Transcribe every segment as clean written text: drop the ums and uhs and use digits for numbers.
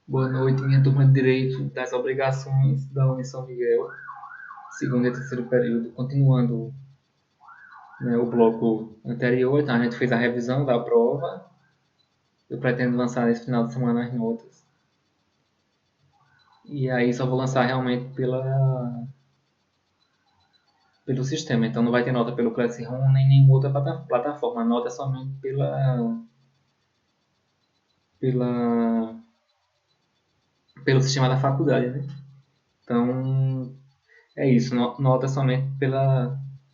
Boa noite, minha turma de Direito das Obrigações da Uni São Miguel, segundo e terceiro período. Continuando, né, o bloco anterior, então a gente fez a revisão da prova. Eu pretendo lançar nesse final de semana as notas. E aí só vou lançar realmente pelo sistema. Então não vai ter nota pelo Classroom nem nenhuma outra plataforma. A nota é somente pela, pelo sistema da faculdade, né? Então é isso, nota somente pelo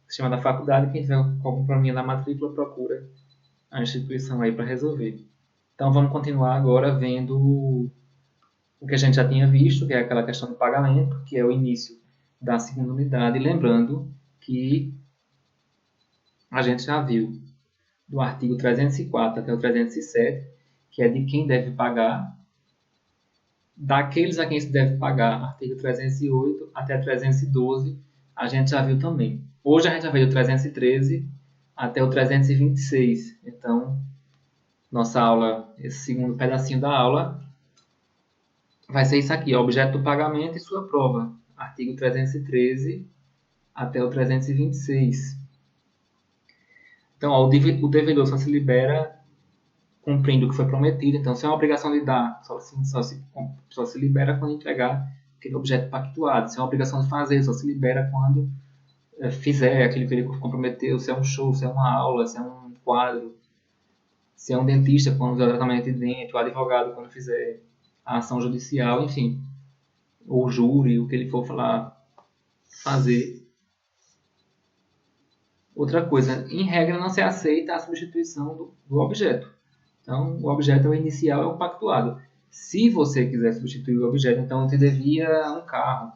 sistema da faculdade. Quem tiver algum probleminha na matrícula, procura a instituição aí para resolver. Então vamos continuar agora vendo o que a gente já tinha visto, que é aquela questão do pagamento, que é o início da segunda unidade. Lembrando que a gente já viu do artigo 304 até o 307, que é de quem deve pagar, daqueles a quem se deve pagar, artigo 308 até 312, a gente já viu também. Hoje a gente já veio do 313 até o 326. Então, nossa aula, esse segundo pedacinho da aula, vai ser isso aqui, objeto do pagamento e sua prova. Artigo 313 até o 326. Então, ó, o devedor só se libera cumprindo o que foi prometido. Então, se é uma obrigação de dar, só se libera quando entregar aquele objeto pactuado. Se é uma obrigação de fazer, só se libera quando fizer aquilo que ele comprometeu. Se é um show, se é uma aula, se é um quadro. Se é um dentista, quando fizer o tratamento de dente, o advogado, quando fizer a ação judicial, enfim, ou júri, o que ele for falar, fazer. Outra coisa, em regra não se aceita a substituição do objeto. Então, o objeto é o inicial, é o pactuado. Se você quiser substituir o objeto, então te devia um carro.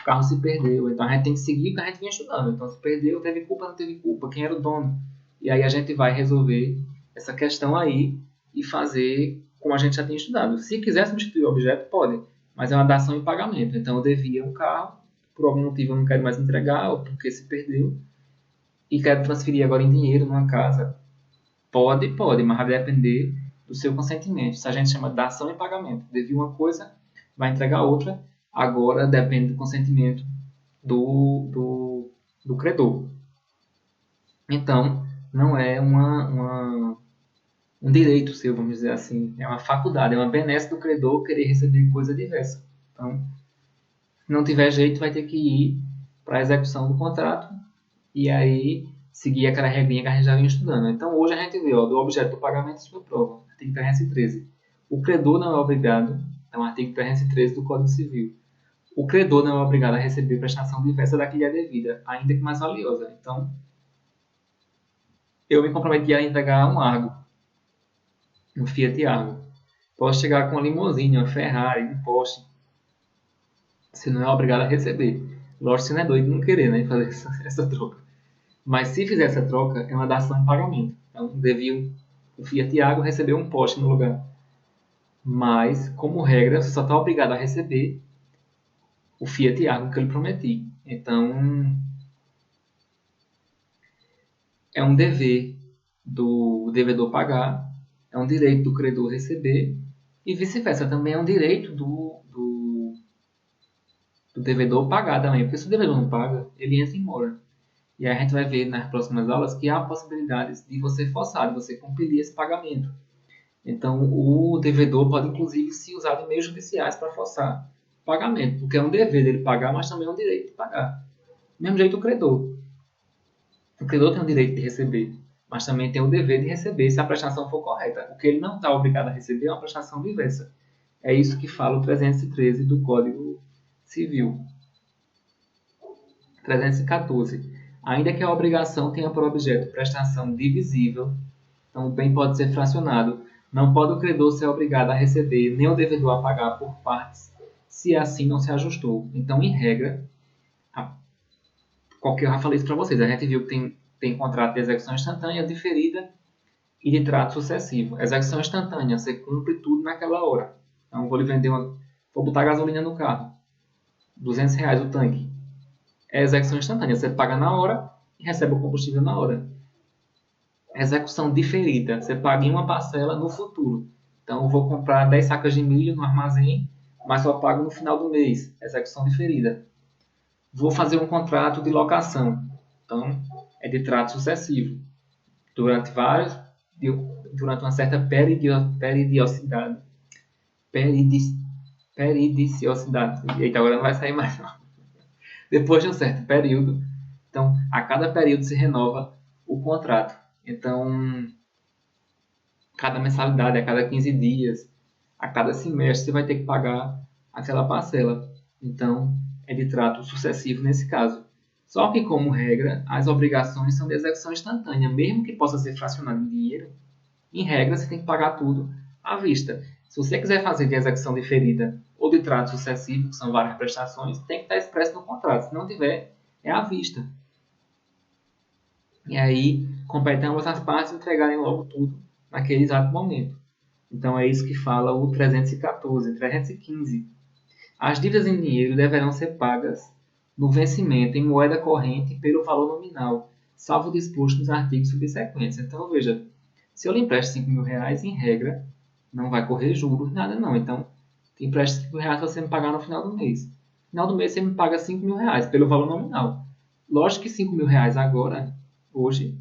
O carro se perdeu. Então a gente tem que seguir o que a gente vinha estudando. Então se perdeu, teve culpa, não teve culpa, quem era o dono? E aí a gente vai resolver essa questão aí e fazer como a gente já tinha estudado. Se quiser substituir o objeto, pode, mas é uma dação em pagamento. Então eu devia um carro, por algum motivo eu não quero mais entregar, ou porque se perdeu, e quero transferir agora em dinheiro numa casa. Pode, mas vai depender do seu consentimento. Isso a gente chama de dação em pagamento. Devia uma coisa, vai entregar outra, agora depende do consentimento do credor. Então, não é um direito seu, vamos dizer assim, é uma faculdade, é uma benesse do credor querer receber coisa diversa. Então, se não tiver jeito, vai ter que ir para a execução do contrato e aí seguir aquela regrinha que a gente já vinha estudando. Então, hoje a gente vê, ó, do objeto do pagamento e sua prova, artigo 313. O credor não é obrigado, é o artigo 313 do Código Civil. O credor não é obrigado a receber prestação diversa da que lhe é devida, ainda que mais valiosa. Então, eu me comprometi a entregar um Argo, um Fiat Argo. Posso chegar com uma limousine, uma Ferrari, um Porsche. Você não é obrigado a receber. Lógico, você não é doido de não querer, né, fazer essa troca. Mas se fizer essa troca, é uma dação em pagamento. Então, devia o Fiat Argo receber um Porsche no lugar. Mas, como regra, você só está obrigado a receber o Fiat Argo que eu lhe prometi. Então, é um dever do devedor pagar, é um direito do credor receber, e vice-versa, também é um direito do devedor pagar também, porque se o devedor não paga, ele entra em mora. E aí a gente vai ver nas próximas aulas que há possibilidades de você forçar, de você compelir esse pagamento. Então, o devedor pode, inclusive, se usar de meios judiciais para forçar o pagamento, porque é um dever dele pagar, mas também é um direito de pagar. Do mesmo jeito o credor. O credor tem o direito de receber, mas também tem o dever de receber se a prestação for correta. O que ele não está obrigado a receber é uma prestação diversa. É isso que fala o 313 do Código Civil. 314. Ainda que a obrigação tenha por objeto prestação divisível, então o bem pode ser fracionado, não pode o credor ser obrigado a receber, nem o devedor a pagar por partes, se assim não se ajustou. Então, em regra, qualquer, eu já falei isso para vocês, a gente viu que tem contrato de execução instantânea, diferida e de trato sucessivo. Execução instantânea, você cumpre tudo naquela hora. Então, vou botar gasolina no carro, R$ 200 o tanque. É execução instantânea, você paga na hora e recebe o combustível na hora. Execução diferida, você paga em uma parcela no futuro. Então, eu vou comprar 10 sacas de milho no armazém, mas só pago no final do mês, execução diferida. Vou fazer um contrato de locação. Então, é de trato sucessivo. Durante vários, durante uma certa periodicidade. Peridiciosidade. Eita, agora não vai sair mais não. Depois de um certo período. Então, a cada período se renova o contrato. Então, cada mensalidade, a cada 15 dias, a cada semestre, você vai ter que pagar aquela parcela. Então, é de trato sucessivo nesse caso. Só que, como regra, as obrigações são de execução instantânea, mesmo que possa ser fracionado em dinheiro. Em regra, você tem que pagar tudo à vista. Se você quiser fazer de execução diferida ou de trato sucessivo, que são várias prestações, tem que estar expresso no contrato. Se não tiver, é à vista. E aí, compete a ambas as partes entregarem logo tudo naquele exato momento. Então, é isso que fala o 314, 315. As dívidas em dinheiro deverão ser pagas no vencimento em moeda corrente pelo valor nominal, salvo o disposto nos artigos subsequentes. Então, veja, se eu lhe empresto 5 mil reais, em regra, não vai correr juros, nada não. Então, te empresto 5 mil reais para você me pagar no final do mês. No final do mês, você me paga 5 mil reais pelo valor nominal. Lógico que 5 mil reais agora, hoje,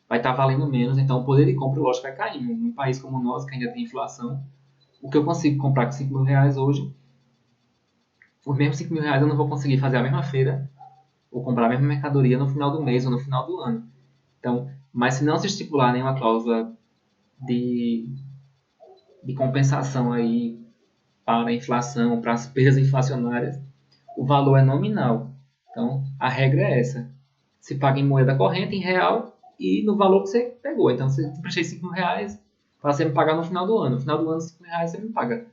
vai estar valendo menos, então o poder de compra, lógico, vai cair. Num país como o nosso, que ainda tem inflação, o que eu consigo comprar com 5 mil reais hoje, por mesmo 5 mil reais eu não vou conseguir fazer a mesma feira ou comprar a mesma mercadoria no final do mês ou no final do ano. Então, mas se não se estipular nenhuma cláusula de, de compensação aí para a inflação, para as perdas inflacionárias, o valor é nominal. Então, a regra é essa. Se paga em moeda corrente, em real, e no valor que você pegou. Então, se eu emprestei 5 mil reais, para você me pagar no final do ano. No final do ano, 5 mil reais você me paga.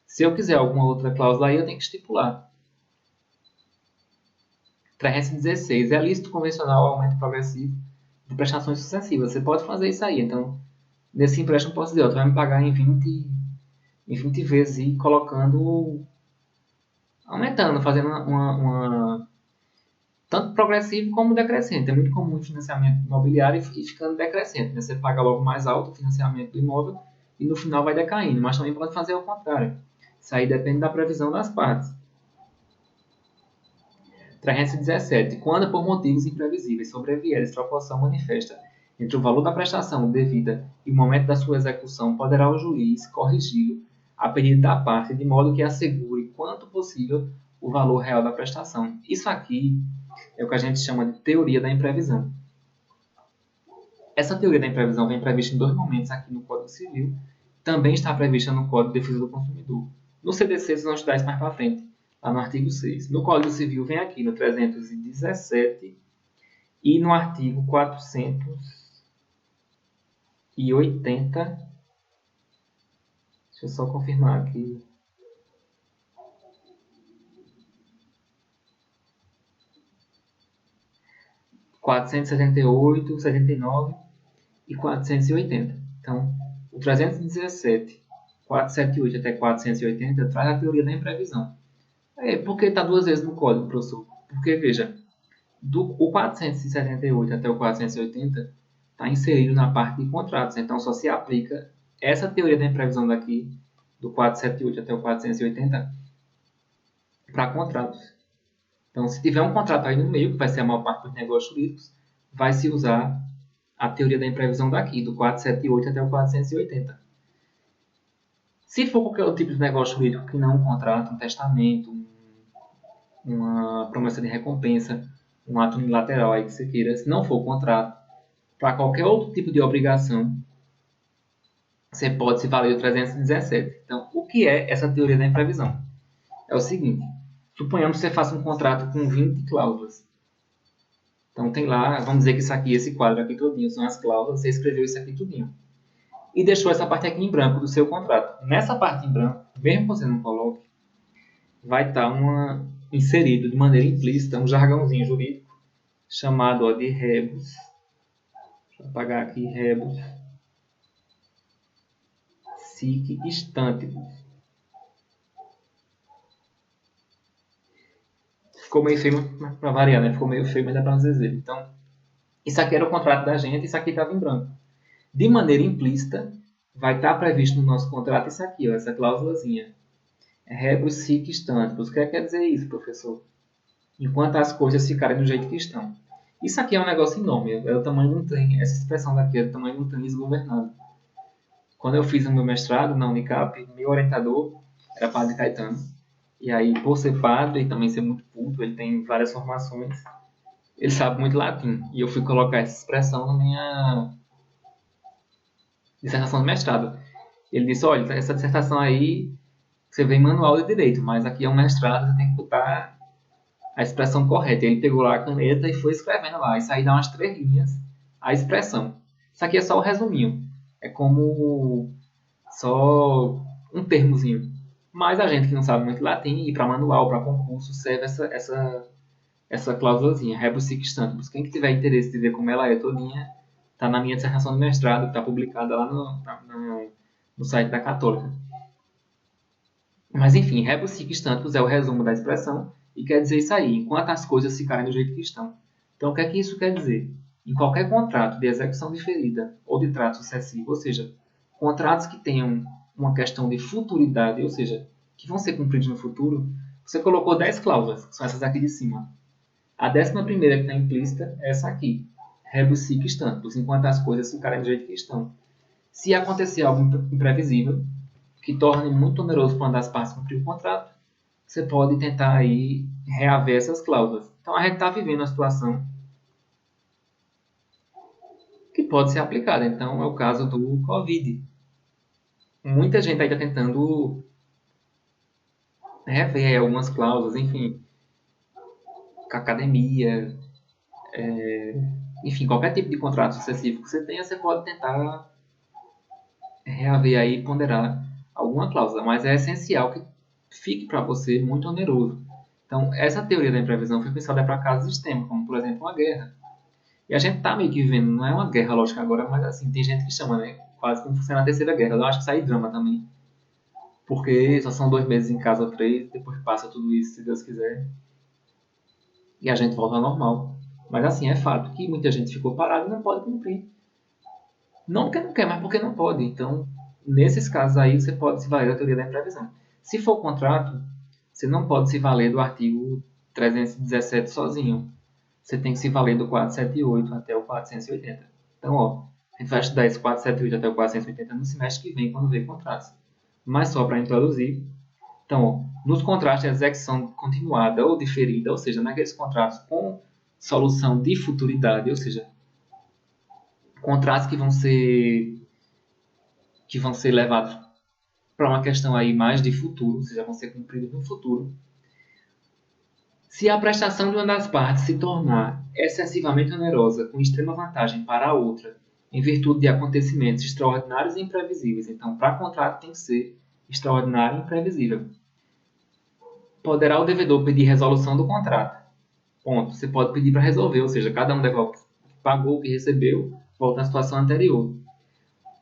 Se eu quiser alguma outra cláusula aí, eu tenho que estipular. 316. É lícito convencional o aumento progressivo de prestações sucessivas. Você pode fazer isso aí. Então, nesse empréstimo, eu posso dizer, tu vai me pagar em 20 vezes e colocando, aumentando, fazendo tanto progressivo como decrescente. É muito comum o financiamento imobiliário e ficando decrescente, né? Você paga logo mais alto o financiamento do imóvel e no final vai decaindo, mas também pode fazer ao contrário. Isso aí depende da previsão das partes. 317. Quando por motivos imprevisíveis sobrevier desproporção manifesta entre o valor da prestação devida e o momento da sua execução, poderá o juiz corrigi-lo a pedido da parte, de modo que assegure, quanto possível, o valor real da prestação. Isso aqui é o que a gente chama de teoria da imprevisão. Essa teoria da imprevisão vem prevista em 2 momentos aqui no Código Civil, também está prevista no Código de Defesa do Consumidor. No CDC, vocês vão estudar isso mais para frente, lá no artigo 6. No Código Civil vem aqui no 317 e no artigo 480. Deixa eu só confirmar aqui. Quatrocentos e setenta e oito, 79 e 480. Então, o 317, 478 até 480 traz a teoria da imprevisão. Por que está 2 vezes no código, professor? Porque, veja, o 478 até o 480 está inserido na parte de contratos. Então, só se aplica essa teoria da imprevisão daqui, do 478 até o 480, para contratos. Então, se tiver um contrato aí no meio, que vai ser a maior parte dos negócios jurídicos, vai se usar a teoria da imprevisão daqui, do 478 até o 480. Se for qualquer outro tipo de negócio jurídico que não um contrato, um testamento, uma promessa de recompensa, um ato unilateral aí que você queira, se não for contrato, para qualquer outro tipo de obrigação, você pode se valer do 317. Então, o que é essa teoria da imprevisão? É o seguinte, suponhamos que você faça um contrato com 20 cláusulas. Então, tem lá, vamos dizer que isso aqui, esse quadro aqui todinho, são as cláusulas, você escreveu isso aqui tudinho. E deixou essa parte aqui em branco do seu contrato. Nessa parte em branco, mesmo que você não coloque, vai estar inserido de maneira implícita um jargãozinho jurídico chamado de rebus. Deixa eu apagar aqui, rebus sic stantibus. Ficou meio feio para variar, né? Ficou meio feio, mas dá para dizer. Então, isso aqui era o contrato da gente, isso aqui estava em branco. De maneira implícita, vai estar previsto no nosso contrato isso aqui, ó, essa cláusulazinha. Rebus sic stantibus. O que quer dizer isso, professor? Enquanto as coisas ficarem do jeito que estão. Isso aqui é um negócio enorme. É o tamanho de um trem. Essa expressão daqui é o tamanho de um trem desgovernado. Quando eu fiz o meu mestrado na Unicap, meu orientador era Padre Caetano. E aí, por ser padre e também ser muito culto, ele tem várias formações, ele sabe muito latim. E eu fui colocar essa expressão na minha dissertação de mestrado. Ele disse, olha, essa dissertação aí, você vê em manual de direito, mas aqui é um mestrado, você tem que botar a expressão correta. Ele pegou lá a caneta e foi escrevendo lá. Isso aí dá umas 3 linhas a expressão. Isso aqui é só o resuminho. É como só um termozinho. Mas a gente que não sabe muito latim, e para manual, para concurso, serve essa cláusulazinha, rebus sic stantibus. Quem que tiver interesse de ver como ela é todinha, está na minha dissertação de mestrado, que está publicada lá no site da Católica. Mas enfim, rebus sic stantibus é o resumo da expressão e quer dizer isso aí, enquanto as coisas ficarem do jeito que estão. Então o que é que isso quer dizer? Em qualquer contrato de execução diferida ou de trato sucessivo, ou seja, contratos que tenham uma questão de futuridade, ou seja, que vão ser cumpridos no futuro, você colocou 10 cláusulas, que são essas aqui de cima. A 11ª que está implícita é essa aqui, rebus sic stantibus, enquanto as coisas ficarem do jeito que estão. Se acontecer algo imprevisível, que torne muito oneroso para uma das partes cumprir o contrato, você pode tentar aí reaver essas cláusulas. Então a gente está vivendo uma situação que pode ser aplicada. Então é o caso do Covid. Muita gente aí está tentando rever algumas cláusulas, enfim, com a academia, enfim, qualquer tipo de contrato sucessivo que você tenha, você pode tentar reaver aí e ponderar alguma cláusula, mas é essencial que fique para você muito oneroso. Então, essa teoria da imprevisão foi pensada para casos extremos, como por exemplo uma guerra. E a gente está meio que vivendo, não é uma guerra, lógico, agora, mas assim, tem gente que chama, né? Quase como se fosse na terceira guerra. Eu acho que sai drama também. Porque só são 2 meses em casa ou 3, depois passa tudo isso, se Deus quiser. E a gente volta ao normal. Mas assim, é fato que muita gente ficou parada e não pode cumprir. Não porque não quer, mas porque não pode. Então, nesses casos aí, você pode se valer da teoria da imprevisão. Se for contrato, você não pode se valer do artigo 317 sozinho. Você tem que se valer do 478 até o 480. Então, ó, a gente vai estudar esse 478 até o 480 no semestre que vem, quando ver contratos. Mas só para introduzir. Então, ó, nos contratos de execução continuada ou diferida, ou seja, naqueles contratos com solução de futuridade, ou seja, contratos que vão ser levados para uma questão aí mais de futuro, ou seja, vão ser cumpridos no futuro. Se a prestação de uma das partes se tornar excessivamente onerosa, com extrema vantagem para a outra, em virtude de acontecimentos extraordinários e imprevisíveis, então, para contrato tem que ser extraordinário e imprevisível, poderá o devedor pedir resolução do contrato. Ponto. Você pode pedir para resolver, ou seja, cada um devolve, pagou o que recebeu, volta à situação anterior.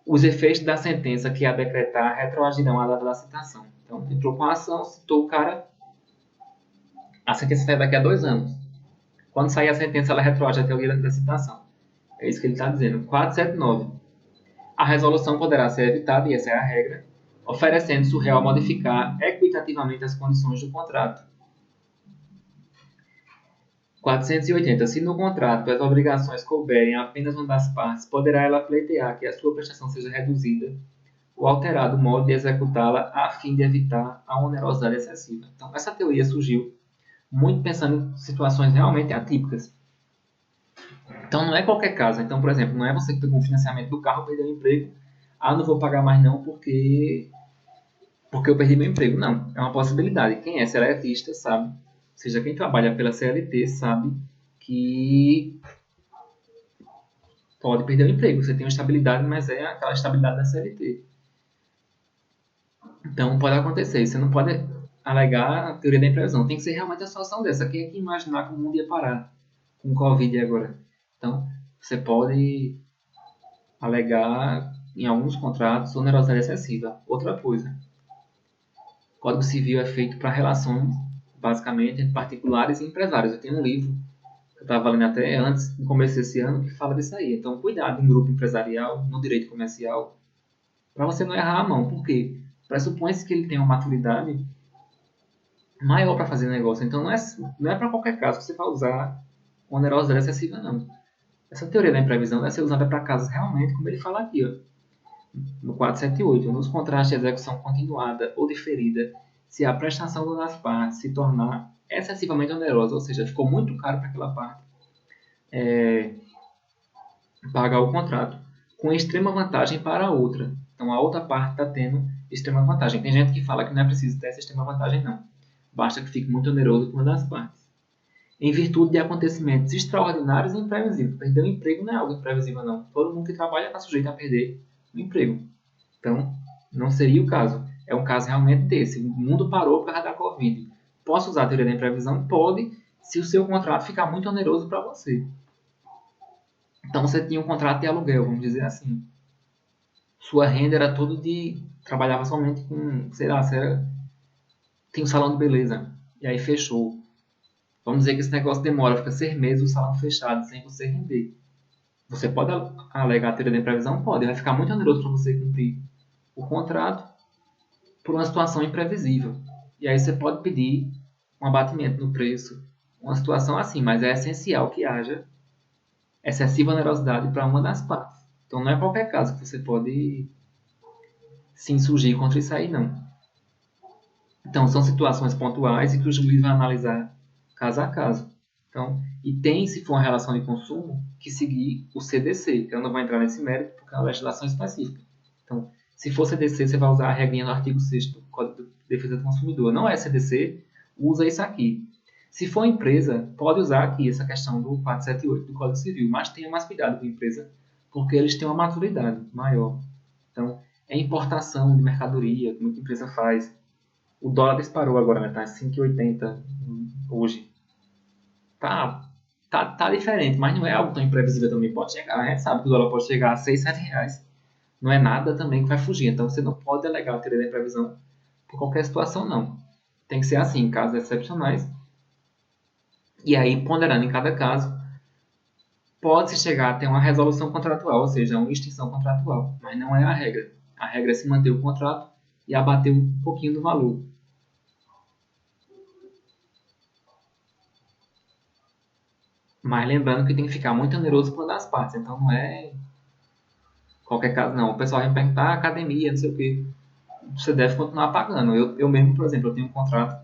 Os efeitos da sentença que a decretar retroagirão à data da citação. Então, entrou com a ação, citou o cara, a sentença sai daqui a 2 anos. Quando sair a sentença, ela retroage até o dia da citação. É isso que ele está dizendo. 479. A resolução poderá ser evitada, e essa é a regra, oferecendo-se o réu a modificar equitativamente as condições do contrato. 480. Se no contrato as obrigações couberem a apenas uma das partes, poderá ela pleitear que a sua prestação seja reduzida ou alterado o modo de executá-la a fim de evitar a onerosidade excessiva. Então, essa teoria surgiu muito pensando em situações realmente atípicas. Então, não é qualquer caso. Então, por exemplo, não é você que pegou um financiamento do carro, perdeu o emprego, não vou pagar mais não porque eu perdi meu emprego. Não, é uma possibilidade. Quem é seletista sabe, ou seja, quem trabalha pela CLT sabe que pode perder o emprego. Você tem uma estabilidade, mas é aquela estabilidade da CLT. Então, pode acontecer. Você não pode alegar a teoria da imprevisão. Tem que ser realmente a solução dessa. Quem é que imaginar como o mundo ia parar com o Covid agora? Então, você pode alegar em alguns contratos onerosidade excessiva. Outra coisa, o Código Civil é feito para relações, basicamente, entre particulares e empresários. Eu tenho um livro que eu estava lendo até no começo desse ano, que fala disso aí. Então, cuidado em grupo empresarial, no direito comercial. para você não errar a mão, porque pressupõe-se que ele tem uma maturidade maior para fazer negócio. Então não é para qualquer caso que você vai usar onerosidade excessiva, não. Essa teoria da imprevisão deve ser usada para casos realmente, como ele fala aqui, ó, no 478, nos contratos de execução continuada ou diferida, se a prestação das partes se tornar excessivamente onerosa, ou seja, ficou muito caro para aquela parte pagar o contrato, com extrema vantagem para a outra. Então a outra parte está tendo extrema vantagem. Tem gente que fala que não é preciso ter essa extrema vantagem, não. Basta que fique muito oneroso para uma das partes. Em virtude de acontecimentos extraordinários e imprevisíveis. Perder o emprego não é algo imprevisível, não. Todo mundo que trabalha está sujeito a perder o emprego. Então, não seria o caso. É um caso realmente desse. O mundo parou por causa da Covid. Posso usar a teoria da imprevisão? Pode, se o seu contrato ficar muito oneroso para você. Então, você tinha um contrato de aluguel, vamos dizer assim. Sua renda era tudo de... Trabalhava somente com, sei lá, tinha um salão de beleza. E aí fechou. Vamos dizer que esse negócio demora, fica 6 meses o salão fechado, sem você render. Você pode alegar a teoria da imprevisão? Pode. Vai ficar muito oneroso para você cumprir o contrato por uma situação imprevisível. E aí você pode pedir um abatimento no preço, uma situação assim, mas é essencial que haja excessiva onerosidade para uma das partes. Então não é qualquer caso que você pode se insurgir contra isso aí, não. Então são situações pontuais e que o juiz vai analisar caso a caso. Então, e tem, se for uma relação de consumo, que seguir o CDC. Eu não vou entrar nesse mérito porque é uma legislação específica. Então, se for CDC, você vai usar a regrinha do artigo 6º do Código de Defesa do Consumidor. Não é CDC, usa isso aqui. Se for empresa, pode usar aqui essa questão do 478 do Código Civil, mas tenha mais cuidado com a empresa, porque eles têm uma maturidade maior. Então, é importação de mercadoria, que muita empresa faz. O dólar disparou agora, né? Está 5,80 hoje. Tá diferente, mas não é algo tão imprevisível também. Pode chegar, a gente sabe que o dólar pode chegar a 6, 7 reais. Não é nada também que vai fugir. Então você não pode delegar a teoria da imprevisão por qualquer situação, não. Tem que ser assim, em casos excepcionais. E aí, ponderando em cada caso, pode-se chegar a ter uma resolução contratual, ou seja, uma extinção contratual. Mas não é a regra. A regra é se manter o contrato e abater um pouquinho do valor. Mas lembrando que tem que ficar muito oneroso para uma das partes. Então não é qualquer caso, não. O pessoal vai me perguntar, academia, não sei o quê. Você deve continuar pagando. Eu mesmo, por exemplo, eu tenho um contrato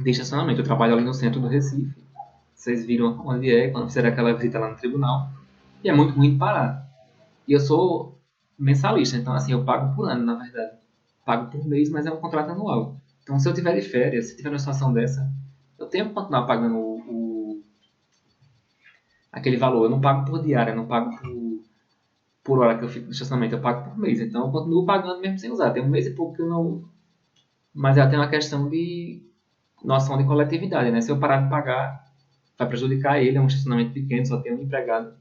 de estacionamento. Eu trabalho ali no centro do Recife. Vocês viram onde é, quando fizeram aquela visita lá no tribunal. E é muito ruim de parar. E eu sou mensalista, então assim, eu pago por ano, na verdade. Pago por mês, mas é um contrato anual. Então se eu tiver de férias, se tiver uma situação dessa, eu tenho que continuar pagando aquele valor. Eu não pago por diária, eu não pago por hora que eu fico no estacionamento, eu pago por mês. Então eu continuo pagando mesmo sem usar. Tem um mês e pouco que eu não uso. Mas ela tem uma questão de noção de coletividade, né? Se eu parar de pagar, vai prejudicar ele, é um estacionamento pequeno, só tem um empregado.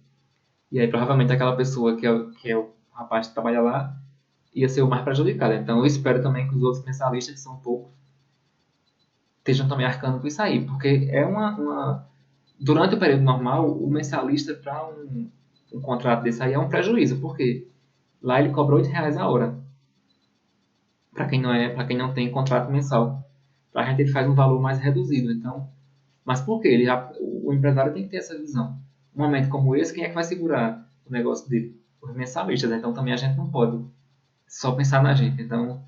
E aí provavelmente aquela pessoa que é o rapaz que trabalha lá ia ser o mais prejudicado. Então eu espero também que os outros mensalistas, que são poucos, estejam também arcando com isso aí, porque é durante o período normal, o mensalista para um contrato desse aí é um prejuízo, porque lá ele cobra R$ 8 a hora, para quem não tem contrato mensal. Para a gente ele faz um valor mais reduzido, então. Mas por quê? O empresário tem que ter essa visão. Um momento como esse, quem é que vai segurar o negócio dele? Os mensalistas. Então também a gente não pode só pensar na gente. Então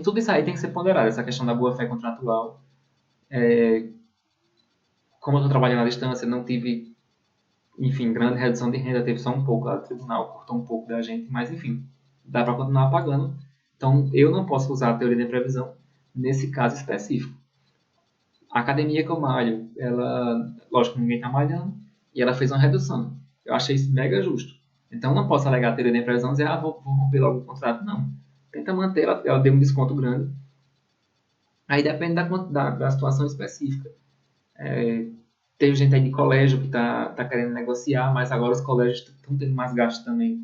tudo isso aí tem que ser ponderado. Essa questão da boa fé contratual. Como eu estou trabalhando à distância, não tive, enfim, grande redução de renda, teve só um pouco. O tribunal cortou um pouco da gente, mas enfim, dá para continuar pagando. Então eu não posso usar a teoria de previsão nesse caso específico. A academia que eu malho, ela, lógico que ninguém está malhando, e ela fez uma redução. Eu achei isso mega justo. Então eu não posso alegar a teoria da empresa e dizer, vou romper logo o contrato. Não. Tenta manter, ela deu um desconto grande. Aí depende da situação específica. Teve gente aí de colégio que tá querendo negociar, mas agora os colégios estão tendo mais gastos também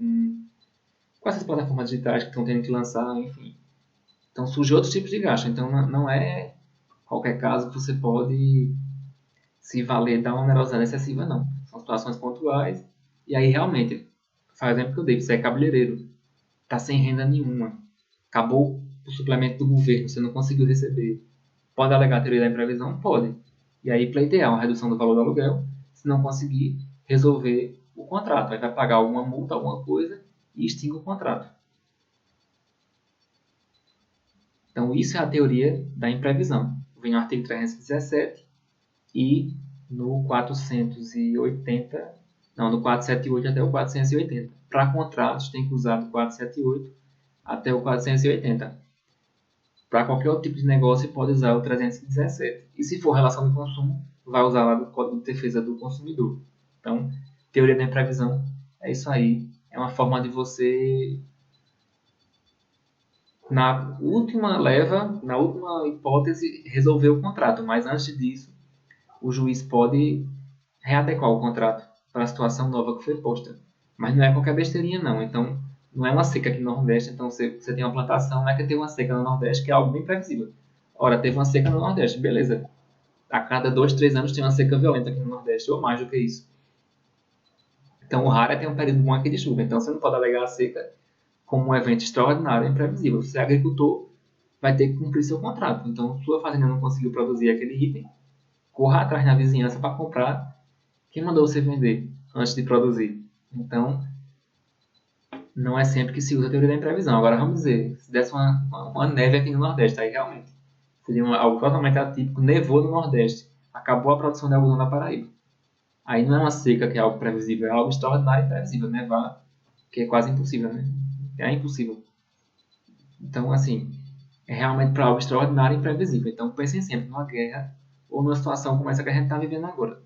com essas plataformas digitais que estão tendo que lançar, enfim. Então surge outros tipos de gasto. Então não é qualquer caso que você pode se valer da onerosidade excessiva, não. São situações pontuais. E aí, realmente, faz o exemplo que eu dei, você é cabeleireiro. está sem renda nenhuma, acabou o suplemento do governo, você não conseguiu receber, pode alegar a teoria da imprevisão? Pode. E aí pleitear uma redução do valor do aluguel, se não conseguir resolver o contrato. Aí vai pagar alguma multa, alguma coisa e extingue o contrato. Então, isso é a teoria da imprevisão. Vem no artigo 317 e no 480, não, do 478 até o 480. Para contratos, tem que usar do 478 até o 480. Para qualquer outro tipo de negócio, pode usar o 317. E se for relação de consumo, vai usar lá do Código de Defesa do Consumidor. Então, teoria da imprevisão é isso aí. É uma forma de você, na última leva, na última hipótese, resolver o contrato. Mas antes disso, o juiz pode readequar o contrato para a situação nova que foi posta. Mas não é qualquer besteirinha, não. Então, não é uma seca aqui no Nordeste. Então, você tem uma plantação, não é que tem uma seca no Nordeste, que é algo bem previsível. Ora, teve uma seca no Nordeste, beleza. A cada 2, 3 anos tem uma seca violenta aqui no Nordeste, ou mais do que isso. Então, o raro é ter um período bom aqui de chuva. Então, você não pode alegar a seca como um evento extraordinário e imprevisível. Você é agricultor, vai ter que cumprir seu contrato. Então, sua fazenda não conseguiu produzir aquele item, corra atrás na vizinhança para comprar. Quem mandou você vender antes de produzir? Então, não é sempre que se usa a teoria da imprevisão. Agora, vamos dizer, se desse uma neve aqui no Nordeste, aí realmente seria algo totalmente atípico. Nevou no Nordeste, acabou a produção de algodão na Paraíba. Aí não é uma seca que é algo previsível, é algo extraordinário e imprevisível. Nevar, que é quase impossível, né? É impossível. Então, assim, é realmente para algo extraordinário e imprevisível. Então, pensem sempre numa guerra ou numa situação como essa que a gente está vivendo agora.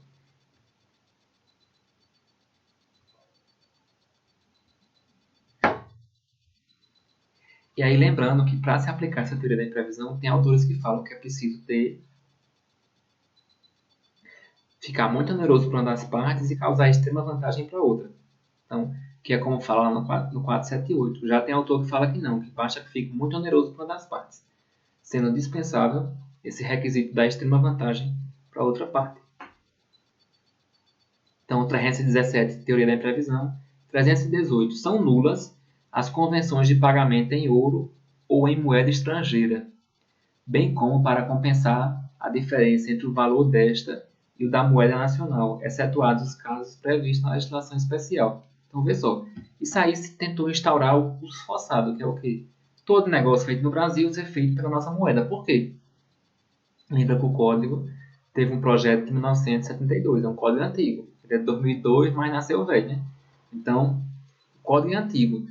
E aí, lembrando que para se aplicar essa teoria da imprevisão, tem autores que falam que é preciso ficar muito oneroso para uma das partes e causar extrema vantagem para outra. Então, que é como fala lá no 478. Já tem autor que fala que não, que basta que fique muito oneroso para uma das partes, sendo dispensável esse requisito da extrema vantagem para outra parte. Então, 317, teoria da imprevisão. 318, são nulas as convenções de pagamento em ouro ou em moeda estrangeira, bem como para compensar a diferença entre o valor desta e o da moeda nacional, excetuados os casos previstos na legislação especial. Então, vê só, isso aí se tentou instaurar o custo forçado, que é o quê? Todo negócio feito no Brasil ser feito pela nossa moeda. Por quê? Lembra que o código teve um projeto de 1972, é um código antigo. Ele é de 2002, mas nasceu velho, né? Então, o código é antigo.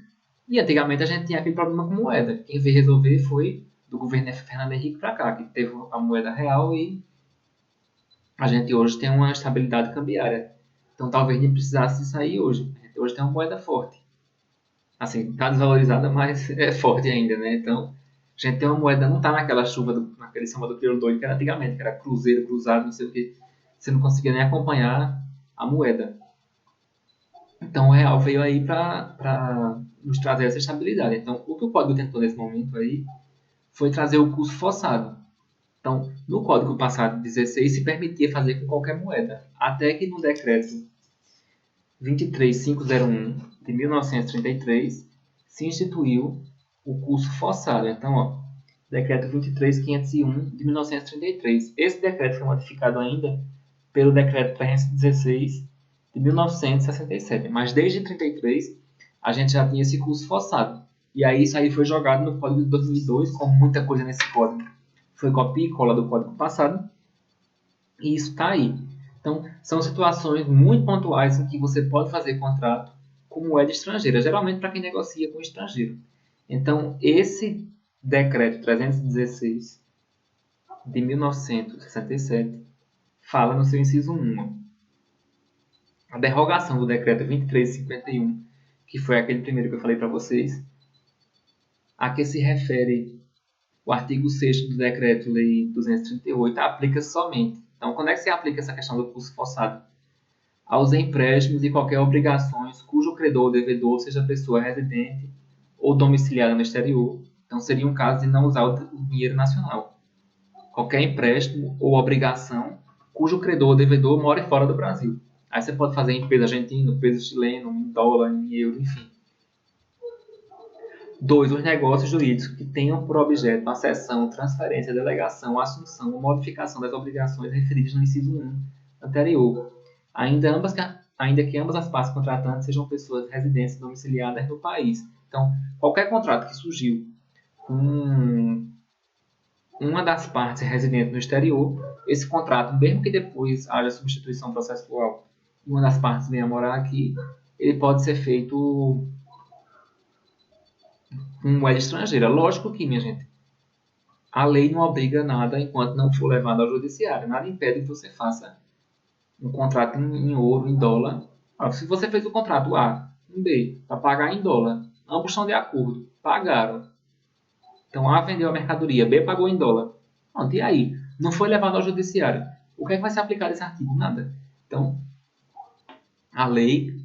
E antigamente a gente tinha aquele problema com moeda. Quem veio resolver foi do governo Fernando Henrique para cá, que teve a moeda real e a gente hoje tem uma estabilidade cambiária. Então talvez nem precisasse disso aí hoje. A gente hoje tem uma moeda forte. Assim, está desvalorizada, mas é forte ainda, né? Então, a gente tem uma moeda, não está naquela chuva, naquele samba do crioulo doido que era antigamente, que era cruzeiro, cruzado, não sei o que. Você não conseguia nem acompanhar a moeda. Então o real veio aí para nos trazer essa estabilidade. Então, o que o código tentou nesse momento aí foi trazer o custo forçado. Então, no Código passado 16 se permitia fazer com qualquer moeda, até que no decreto 23501 de 1933 se instituiu o custo forçado. Então, ó, decreto 23501 de 1933. Esse decreto foi modificado ainda pelo decreto 316 de 1967, mas desde 33 a gente já tinha esse custo forçado. E aí isso aí foi jogado no Código de 2002, como muita coisa nesse código foi copia e cola do código passado, e isso está aí. Então, são situações muito pontuais em que você pode fazer contrato com moeda estrangeira, geralmente para quem negocia com estrangeiro. Então, esse decreto 316 de 1967 fala no seu inciso 1. A derrogação do decreto 2351, que foi aquele primeiro que eu falei para vocês, a que se refere o artigo 6º do Decreto-Lei 238 aplica somente. Então, quando é que se aplica essa questão do custo forçado? Aos empréstimos e qualquer obrigações cujo credor ou devedor seja pessoa residente ou domiciliada no exterior. Então, seria um caso de não usar o dinheiro nacional. Qualquer empréstimo ou obrigação cujo credor ou devedor mora fora do Brasil. Aí você pode fazer em peso argentino, peso chileno, em dólar, em euro, enfim. 2. Os negócios jurídicos que tenham por objeto a cessão, transferência, delegação, assunção ou modificação das obrigações referidas no inciso 1 anterior, ainda que ambas as partes contratantes sejam pessoas residentes domiciliadas no país. Então, qualquer contrato que surgiu com uma das partes residente no exterior, esse contrato, mesmo que depois haja substituição processual e uma das partes venha morar aqui, ele pode ser feito com moeda estrangeira. Lógico que, minha gente, a lei não obriga nada enquanto não for levado ao judiciário. Nada impede que você faça um contrato em ouro, em dólar. Se você fez o contrato A, um B, para pagar em dólar, ambos estão de acordo, pagaram. Então A vendeu a mercadoria, B pagou em dólar. Pronto, e aí? Não foi levado ao judiciário. O que é que vai ser aplicado esse artigo? Nada. Então, a lei,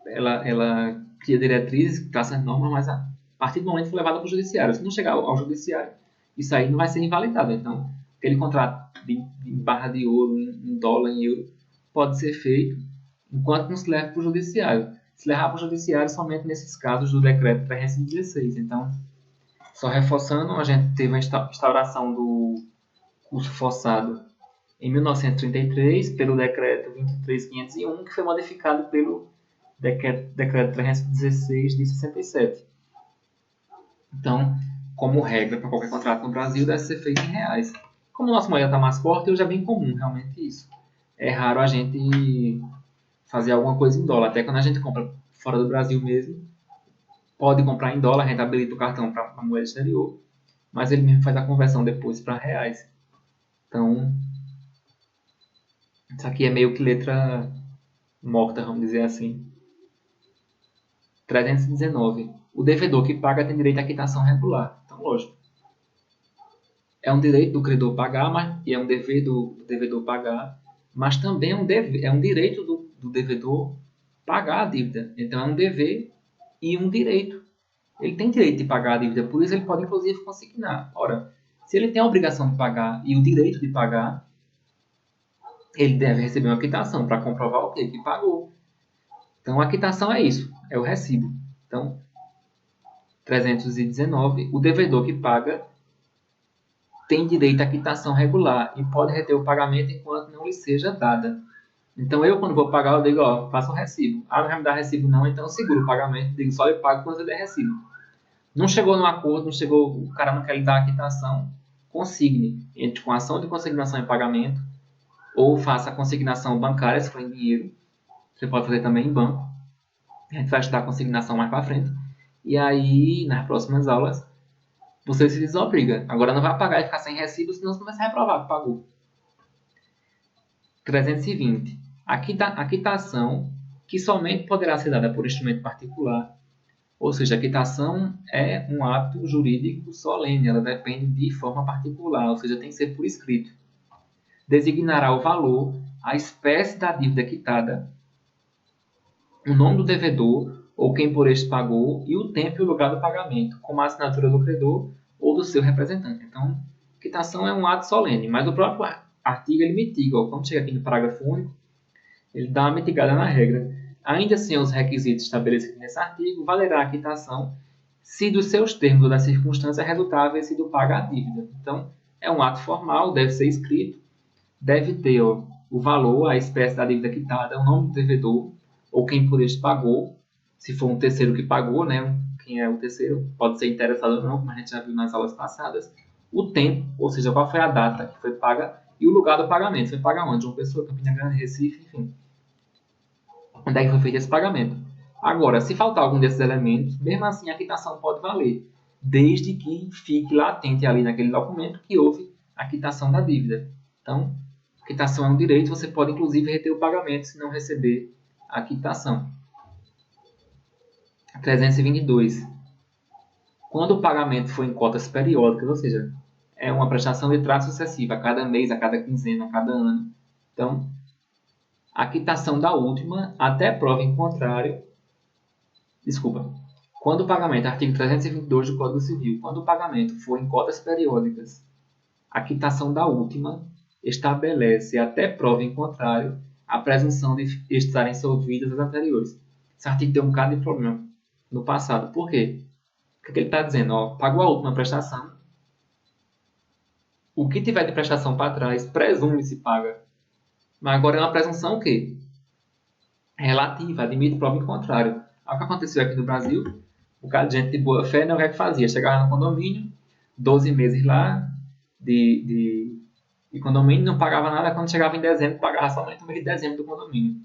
ela cria diretrizes, traça normas, mas a partir do momento que for levada para o judiciário. Se não chegar ao judiciário, isso aí não vai ser invalidado. Então, aquele contrato de barra de ouro, em dólar, em euro, pode ser feito enquanto não se leva para o judiciário. Se levar para o judiciário somente nesses casos do decreto 316. Então, só reforçando, a gente teve a instauração do curso forçado em 1933 pelo decreto 23.501, que foi modificado pelo decreto 316 de 67. Então, como regra para qualquer contrato no Brasil, deve ser feito em reais. Como o nosso moeda está mais forte, hoje é bem comum realmente isso. É raro a gente fazer alguma coisa em dólar. Até quando a gente compra fora do Brasil mesmo, pode comprar em dólar, a gente habilita o cartão para a moeda exterior, mas ele mesmo faz a conversão depois para reais. Então, isso aqui é meio que letra morta, vamos dizer assim. 319. O devedor que paga tem direito à quitação regular. Então, lógico. É um direito do credor pagar, e é um dever do devedor pagar, mas também é um direito do devedor pagar a dívida. Então, é um dever e um direito. Ele tem direito de pagar a dívida, por isso ele pode, inclusive, consignar. Ora, se ele tem a obrigação de pagar e o direito de pagar, ele deve receber uma quitação para comprovar o quê? Que pagou. Então, a quitação é isso, é o recibo. Então, 319, o devedor que paga tem direito à quitação regular e pode reter o pagamento enquanto não lhe seja dada. Então, eu, quando vou pagar, eu digo, ó, faça um recibo. Ah, não vai me dar recibo não, então eu seguro o pagamento. Digo, só lhe pago quando eu der recibo. Não chegou no acordo, não chegou, o cara não quer lhe dar a quitação, consigne. Entre com ação de consignação e pagamento, ou faça a consignação bancária, se for em dinheiro. Você pode fazer também em banco. A gente vai estudar a consignação mais para frente. E aí, nas próximas aulas, você se desobriga. Agora não vai pagar e ficar sem recibo, senão você vai ser reprovado, pagou. 320. A quitação, que somente poderá ser dada por instrumento particular, ou seja, a quitação é um ato jurídico solene, ela depende de forma particular, ou seja, tem que ser por escrito. Designará o valor, a espécie da dívida quitada, o nome do devedor ou quem por este pagou e o tempo e o lugar do pagamento, como a assinatura do credor ou do seu representante. Então, quitação é um ato solene, mas o próprio artigo ele mitiga. Quando chega aqui no parágrafo único, ele dá uma mitigada na regra. Ainda assim, os requisitos estabelecidos nesse artigo, valerá a quitação se dos seus termos ou das circunstâncias resultar haver sido paga a dívida. Então, é um ato formal, deve ser escrito, deve ter o valor, a espécie da dívida quitada, o nome do devedor, ou quem por este pagou, se for um terceiro que pagou, né? Quem é o terceiro, pode ser interessado ou não, como a gente já viu nas aulas passadas, o tempo, ou seja, qual foi a data que foi paga, e o lugar do pagamento. Foi paga onde? João Pessoa, Campina Grande, Recife, enfim. Onde é que foi feito esse pagamento? Agora, se faltar algum desses elementos, mesmo assim a quitação pode valer, desde que fique latente ali naquele documento que houve a quitação da dívida. Então, a quitação é um direito, você pode inclusive reter o pagamento se não receber a quitação. 322. Quando o pagamento for em cotas periódicas, ou seja, é uma prestação de trato sucessiva, a cada mês, a cada quinzena, a cada ano. Então, a quitação da última, até prova em contrário, desculpa, quando o pagamento, artigo 322 do Código Civil, quando o pagamento for em cotas periódicas, a quitação da última estabelece, até prova em contrário, a presunção de estarem solvidas as anteriores. Esse artigo deu um bocado de problema no passado. Por quê? O que ele está dizendo? Ó, pagou a última prestação, o que tiver de prestação para trás, presume-se paga. Mas agora é uma presunção o quê? Relativa, admite prova em contrário. Olha o que aconteceu aqui no Brasil. O cara de gente de boa fé, né, o que é que fazia? Chegava no condomínio, 12 meses lá de condomínio, não pagava nada. Quando chegava em dezembro, pagava somente o mês de dezembro do condomínio.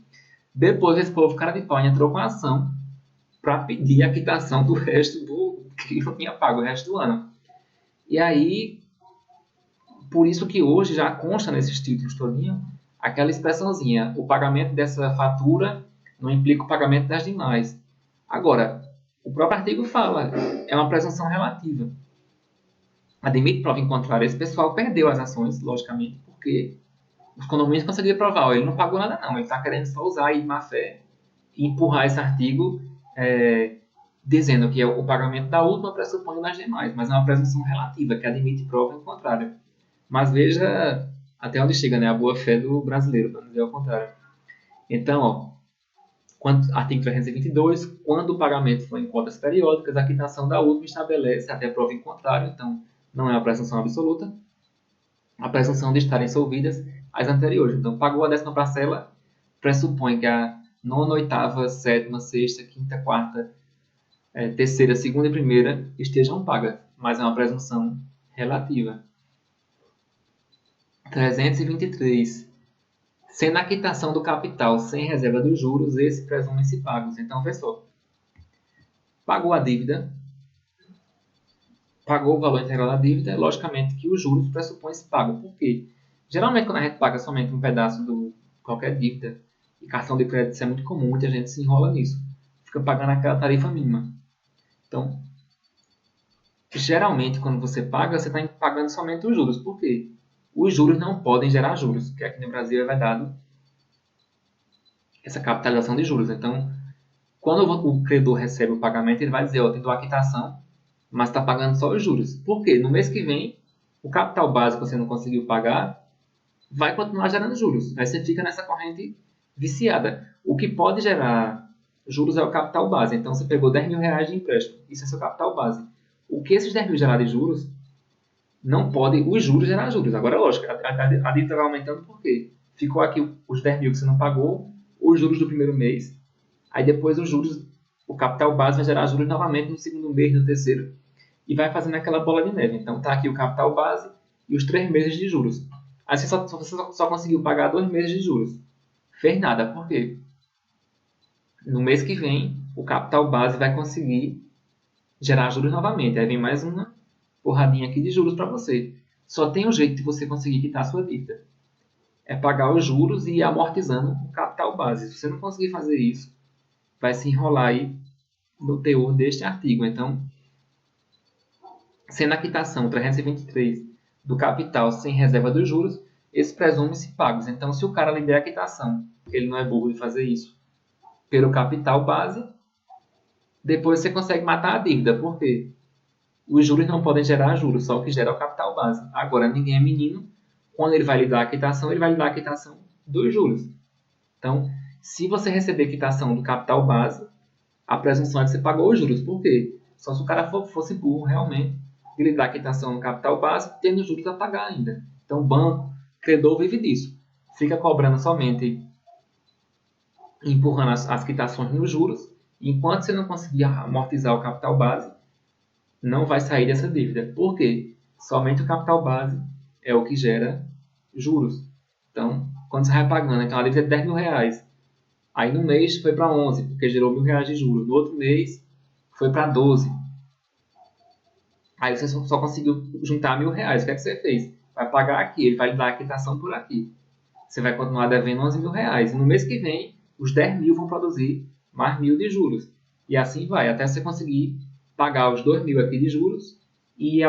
Depois, esse povo, cara de pau, entrou com a ação para pedir a quitação do resto do que não tinha pago o resto do ano. E aí, por isso que hoje já consta nesses títulos todinho aquela expressãozinha, o pagamento dessa fatura não implica o pagamento das demais. Agora, o próprio artigo fala, é uma presunção relativa. Admite prova em contrário. Esse pessoal perdeu as ações, logicamente, porque os condomínios conseguiram provar, ele não pagou nada não, ele está querendo só usar aí de má fé e empurrar esse artigo dizendo que o pagamento da última pressupõe nas demais, mas é uma presunção relativa, que admite prova em contrário. Mas veja até onde chega, né, a boa-fé do brasileiro, para não dizer ao contrário. Então, artigo 322, quando o pagamento for em cotas periódicas, a quitação da última estabelece até prova em contrário, então não é uma presunção absoluta, a presunção de estarem solvidas as anteriores. Então, pagou a 10ª parcela, pressupõe que a nona, oitava, sétima, sexta, quinta, quarta, terceira, segunda e primeira estejam pagas, mas é uma presunção relativa. 323. Sendo a quitação do capital sem reserva dos juros, esses presumem-se pagos. Então, pessoal, pagou a dívida, pagou o valor integral da dívida, logicamente que os juros pressupõem-se pago. Por quê? Geralmente, quando a gente paga somente um pedaço de qualquer dívida, e cartão de crédito isso é muito comum, muita gente se enrola nisso. Fica pagando aquela tarifa mínima. Então, geralmente, quando você paga, você está pagando somente os juros. Por quê? Os juros não podem gerar juros, porque aqui no Brasil é vedado essa capitalização de juros. Então, quando o credor recebe o pagamento, ele vai dizer, ó, te dou a quitação, mas está pagando só os juros. Por quê? No mês que vem, o capital básico que você não conseguiu pagar vai continuar gerando juros. Aí você fica nessa corrente viciada. O que pode gerar juros é o capital base. Então, você pegou 10 mil reais de empréstimo. Isso é seu capital base. O que esses 10 mil gerar de juros, não pode os juros gerar juros. Agora, lógico, a dívida vai aumentando por quê? Ficou aqui os 10 mil que você não pagou, os juros do primeiro mês, aí depois os juros, o capital base vai gerar juros novamente no segundo mês, no terceiro, e vai fazendo aquela bola de neve. Então, está aqui o capital base e os 3 meses de juros. Aí você só conseguiu pagar 2 meses de juros. Fez nada, por quê? No mês que vem, o capital base vai conseguir gerar juros novamente. Aí vem mais uma porradinha aqui de juros para você. Só tem um jeito de você conseguir quitar a sua dívida. É pagar os juros e ir amortizando o capital base. Se você não conseguir fazer isso, vai se enrolar aí no teor deste artigo. Então, sendo a quitação 323 do capital sem reserva dos juros, esses presumem-se pagos. Então, se o cara lhe der a quitação, ele não é burro de fazer isso, pelo capital base, depois você consegue matar a dívida. Por quê? Os juros não podem gerar juros, só o que gera é o capital base. Agora, ninguém é menino. Quando ele vai lhe dar a quitação, ele vai lhe dar a quitação dos juros. Então, se você receber quitação do capital base, a presunção é que você pagou os juros. Por quê? Só se o cara fosse burro realmente, ele dá a quitação no capital base, tendo juros a pagar ainda. Então, o banco, credor vive disso. Fica cobrando somente, empurrando as quitações nos juros. Enquanto você não conseguir amortizar o capital base, não vai sair dessa dívida. Por quê? Somente o capital base é o que gera juros. Então, quando você vai pagando, então a dívida é de 10 mil reais. Aí no mês foi para 11, porque gerou R$ 1.000 de juros. No outro mês foi para 12. Aí você só conseguiu juntar R$ 1.000. O que é que você fez? Vai pagar aqui, ele vai lhe dar a quitação por aqui. Você vai continuar devendo 11 mil reais. E no mês que vem, os 10 mil vão produzir mais 1.000 de juros. E assim vai, até você conseguir pagar os 2 mil aqui de juros e ir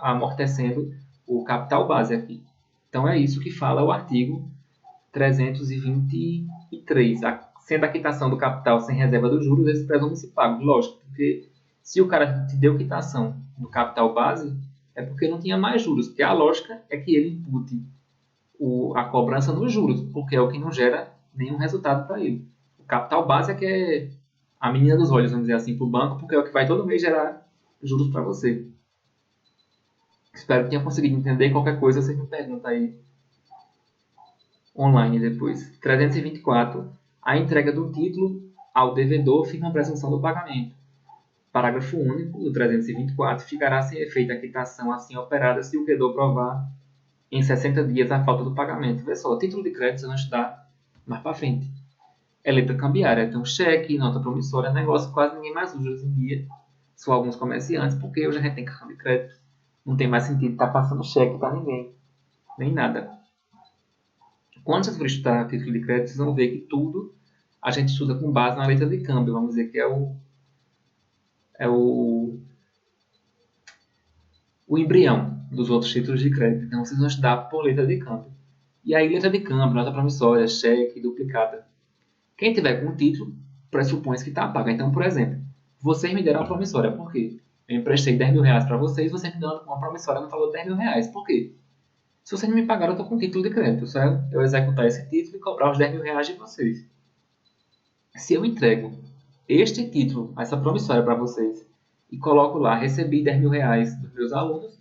amortecendo o capital base aqui. Então é isso que fala o artigo 323. Sendo a quitação do capital sem reserva dos juros, esses presumem-se pagos. Lógico, porque se o cara te deu quitação do capital base, é porque não tinha mais juros. Porque a lógica é que ele impute a cobrança nos juros, porque é o que não gera nenhum resultado para ele. O capital base é que é a menina dos olhos, vamos dizer assim, para o banco, porque é o que vai todo mês gerar juros para você. Espero que tenha conseguido entender. Qualquer coisa você me pergunta aí online depois. 324. A entrega do título ao devedor firma a presunção do pagamento. Parágrafo único do 324. Ficará sem efeito a quitação assim operada se o credor provar em 60 dias a falta do pagamento. Vê só, título de crédito você não estudar mais para frente. É letra cambiária, então cheque, nota promissória, negócio quase ninguém mais usa hoje em dia. Só alguns comerciantes, porque hoje a gente tem cartão de crédito. Não tem mais sentido estar passando cheque para ninguém, nem nada. Quando vocês forem estudar título de crédito, vocês vão ver que tudo a gente estuda com base na letra de câmbio. Vamos dizer que é o embrião dos outros títulos de crédito. Então, vocês vão estudar por letra de câmbio. E aí, letra de câmbio, nota promissória, cheque, duplicata. Quem tiver com o título, pressupõe que está pago. Então, por exemplo, vocês me deram uma promissória. Por quê? Eu emprestei 10 mil reais para vocês, vocês me deram uma promissória no valor de 10 mil reais. Por quê? Se vocês não me pagaram, eu estou com título de crédito, certo? Eu executar esse título e cobrar os 10 mil reais de vocês. Se eu entrego este título, essa promissória para vocês, e coloco lá, recebi 10 mil reais dos meus alunos,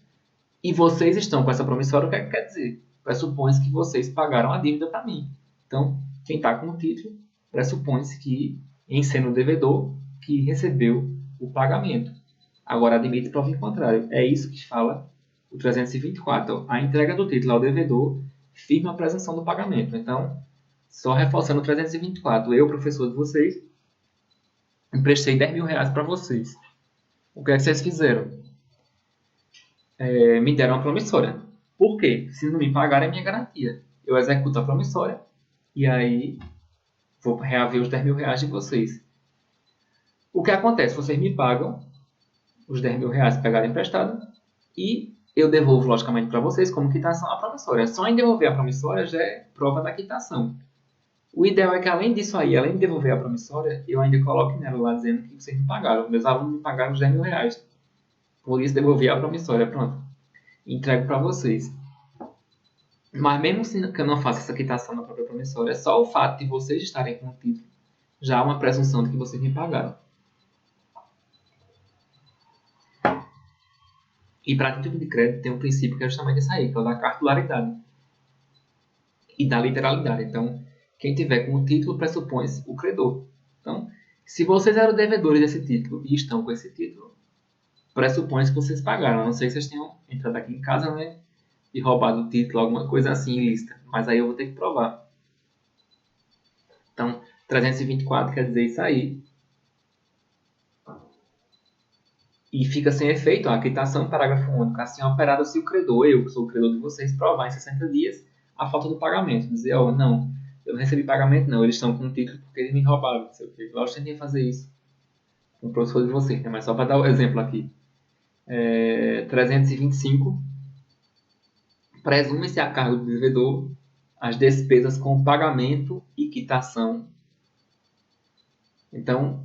e vocês estão com essa promissória, o que é que quer dizer? Pressupõe-se que vocês pagaram a dívida para mim. Então, quem está com o título, pressupõe-se que, em sendo devedor, que recebeu o pagamento. Agora, admite prova em contrário. É isso que fala o 324. A entrega do título ao devedor firma a presunção do pagamento. Então, só reforçando o 324, eu, professor de vocês, emprestei 10 mil reais para vocês. O que é que vocês fizeram? Me deram uma promissória. Por quê? Se não me pagarem, é minha garantia. Eu executo a promissória e aí vou reaver os 10 mil reais de vocês. O que acontece? Vocês me pagam os 10 mil reais pegaram emprestado e eu devolvo, logicamente, para vocês como quitação a promissória. Só em devolver a promissória já é prova da quitação. O ideal é que, além disso aí, além de devolver a promissória, eu ainda coloque nela lá dizendo que vocês me pagaram. Meus alunos me pagaram os 10 mil reais. Por isso, devolvi a promissória. Pronto. Entrego para vocês. Mas mesmo que eu não faça essa quitação na própria promissória, só o fato de vocês estarem com o título já há uma presunção de que vocês me pagaram. E para título de crédito tem um princípio que é justamente esse aí, que é o da cartularidade e da literalidade. Então, quem tiver com o título pressupõe o credor. Então, se vocês eram devedores desse título e estão com esse título, pressupõe que vocês pagaram. A não ser que vocês tenham entrado aqui em casa, né, e roubado o título, alguma coisa assim ilícita. Mas aí eu vou ter que provar. Então, 324 quer dizer isso aí. E fica sem efeito a quitação, parágrafo único, assim operada se o credor, eu que sou o credor de vocês, provar em 60 dias a falta do pagamento. Dizer, ó, não, eu não recebi pagamento não, eles estão com o título porque eles me roubaram, não sei o quê. Lógico que eu tentei fazer isso com o professor de vocês, né? Mas só para dar o exemplo aqui. 325, presume-se a cargo do devedor as despesas com pagamento e quitação. Então,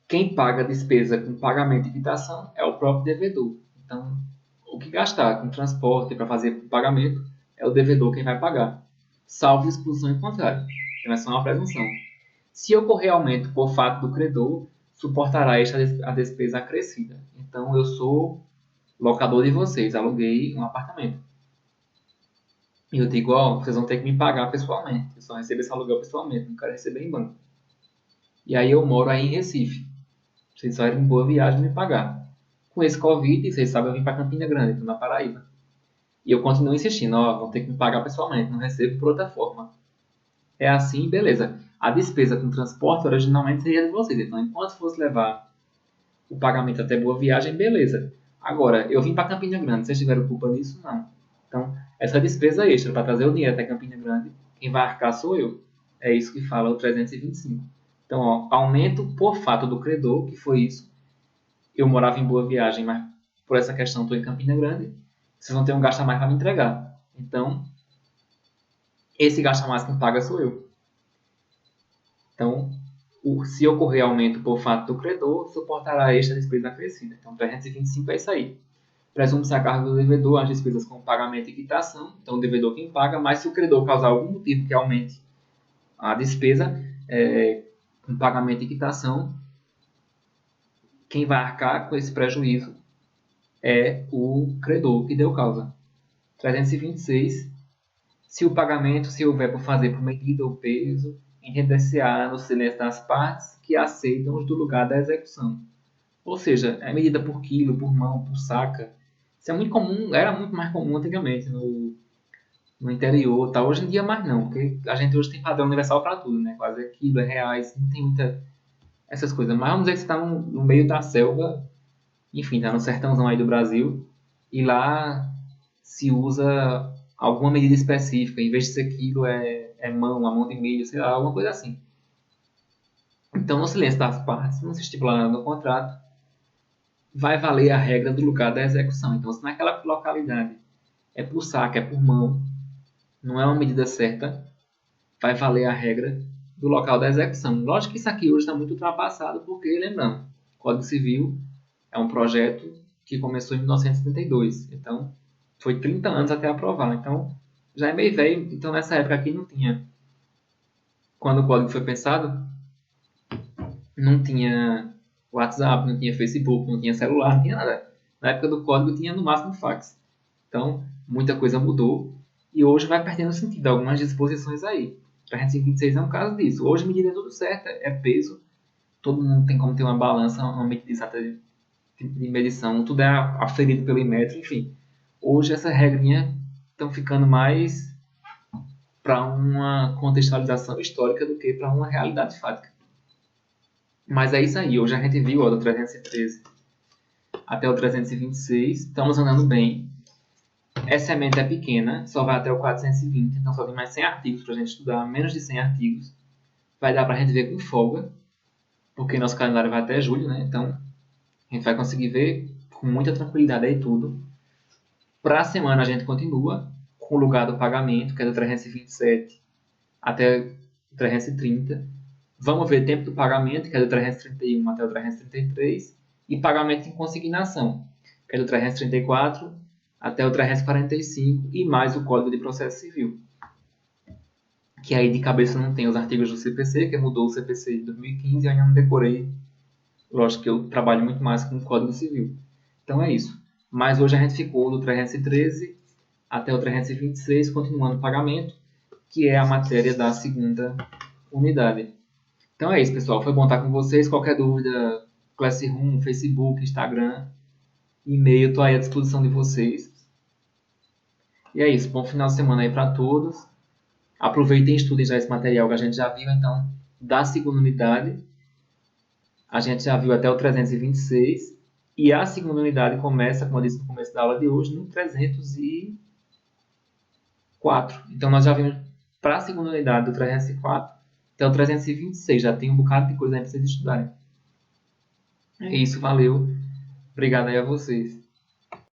quem paga a despesa com pagamento e quitação é o próprio devedor. Então, o que gastar com transporte para fazer pagamento é o devedor quem vai pagar, salvo expulsão em contrário. Então, é só uma presunção. Se ocorrer aumento por fato do credor, suportará a despesa acrescida. Então, eu sou locador de vocês, aluguei um apartamento. E eu digo, ó, vocês vão ter que me pagar pessoalmente. Eu só recebo esse aluguel pessoalmente, não quero receber em banco. E aí eu moro aí em Recife. Vocês só irem em Boa Viagem me pagar. Com esse Covid, vocês sabem, eu vim para Campina Grande, estou na Paraíba. E eu continuo insistindo, ó, vão ter que me pagar pessoalmente, não recebo por outra forma. É assim, beleza. A despesa com transporte originalmente seria de vocês. Então, enquanto fosse levar o pagamento até Boa Viagem, beleza. Agora, eu vim para Campina Grande, vocês tiveram culpa nisso? Não. Então, essa despesa extra para trazer o dinheiro até Campina Grande, quem vai arcar sou eu. É isso que fala o 325. Então, ó, aumento por fato do credor, que foi isso. Eu morava em Boa Viagem, mas por essa questão estou em Campina Grande. Vocês vão ter um gasto a mais para me entregar. Então, esse gasto a mais quem paga sou eu. Então, se ocorrer aumento por fato do credor, suportará esta despesa acrescida. Então, 325 é isso aí. Presume-se a cargo do devedor as despesas com pagamento e quitação. Então, o devedor quem paga, mas se o credor causar algum motivo que aumente a despesa com pagamento e quitação, quem vai arcar com esse prejuízo é o credor que deu causa. 326, se o pagamento se houver por fazer por medida ou peso, entender-se-á no silêncio das partes que aceitam os do lugar da execução. Ou seja, é medida por quilo, por mão, por saca. Isso é muito comum, era muito mais comum antigamente no interior, tá? Hoje em dia mais não, porque a gente hoje tem padrão universal para tudo, né? Quase é quilo, é reais, não tem muita essas coisas. Mas vamos dizer que você está no meio da selva, enfim, tá no sertãozão aí do Brasil, e lá se usa alguma medida específica, em vez de ser quilo é mão, a mão de milho, sei lá, alguma coisa assim. Então, no silêncio das partes, não se estipula nada no contrato, vai valer a regra do lugar da execução. Então, se naquela localidade é por saco, é por mão, não é uma medida certa, vai valer a regra do local da execução. Lógico que isso aqui hoje está muito ultrapassado, porque, lembrando, o Código Civil é um projeto que começou em 1932. Então, foi 30 anos até aprovar. Então, já é meio velho. Então, nessa época aqui não tinha. Quando o código foi pensado, não tinha WhatsApp, não tinha Facebook, não tinha celular, não tinha nada. Na época do código tinha no máximo fax. Então, muita coisa mudou e hoje vai perdendo sentido algumas disposições aí. 326 é um caso disso. Hoje medida é tudo certo, é peso. Todo mundo tem como ter uma balança, uma medida exata de medição. Tudo é aferido pelo Inmetro, enfim. Hoje essa regrinha estão ficando mais para uma contextualização histórica do que para uma realidade fática. Mas é isso aí. Hoje a gente viu ó, do 313 até o 326. Estamos andando bem. Essa emenda é pequena, só vai até o 420, então só tem mais 100 artigos para a gente estudar, menos de 100 artigos. Vai dar para a gente ver com folga, porque nosso calendário vai até julho, né? Então a gente vai conseguir ver com muita tranquilidade aí tudo. Para a semana a gente continua com o lugar do pagamento, que é do 327 até o 330. Vamos ver tempo do pagamento, que é do 331 até o 333. E pagamento em consignação, que é do 334 até o 345. E mais o Código de Processo Civil. Que aí de cabeça não tem os artigos do CPC, que mudou o CPC de 2015 e eu ainda não decorei. Lógico que eu trabalho muito mais com o Código Civil. Então é isso. Mas hoje a gente ficou do 313 até o 326, continuando o pagamento, que é a matéria da segunda unidade. Então é isso, pessoal. Foi bom estar com vocês. Qualquer dúvida, Classroom, Facebook, Instagram, e-mail, estou aí à disposição de vocês. E é isso. Bom final de semana aí para todos. Aproveitem e estudem já esse material que a gente já viu, então, da segunda unidade. A gente já viu até o 326. E a segunda unidade começa, como eu disse no começo da aula de hoje, no 304. Então, nós já vimos para a segunda unidade do 304 até o 326. Já tem um bocado de coisa aí para vocês estudarem. É isso, valeu. Obrigado aí a vocês.